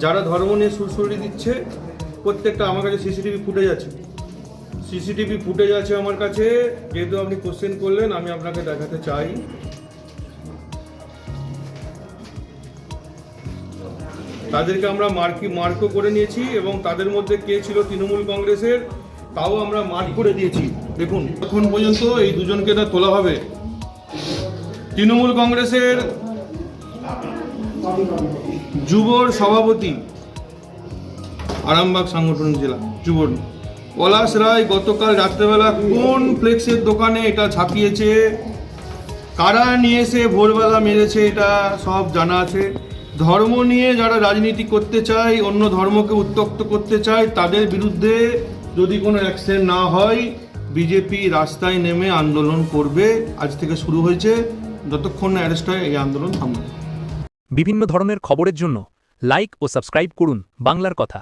যারা ধর্ম নিয়ে সুরসুরি দিচ্ছে প্রত্যেকটা আমার কাছে সিসিটিভি ফুটেজ আছে, আমার কাছে। যেহেতু আপনি কোশ্চেন করলেন, আমি আপনাকে দেখাতে চাই। তাদেরকে আমরা মার্কও করে নিয়েছি এবং তাদের মধ্যে কে ছিল তৃণমূল কংগ্রেসের তাও আমরা মার্ক করে দিয়েছি। দেখুন, এখন পর্যন্ত এই দুজনকে না তোলা হবে। তৃণমূল কংগ্রেসের যুবর সভাপতি, আরামবাগ সাংগঠনিক জেলা যুবর, পলাশ রায় গতকাল রাত্রেবেলা কোন ফ্লেক্সের দোকানে এটা ছাপিয়েছে, কারা নিয়ে এসে ভোরবেলা মেরেছে, এটা সব জানা আছে। ধর্ম নিয়ে যারা রাজনীতি করতে চায়, অন্য ধর্মকে উত্তক্ত করতে চায়, তাদের বিরুদ্ধে যদি কোনো অ্যাকশন না হয় বিজেপি রাস্তায় নেমে আন্দোলন করবে। আজ থেকে শুরু হয়েছে, যতক্ষণ না অ্যারেস্ট হয় এই আন্দোলন থামবে। বিভিন্ন ধরনের খবরের জন্য লাইক ও সাবস্ক্রাইব করুন বাংলার কথা।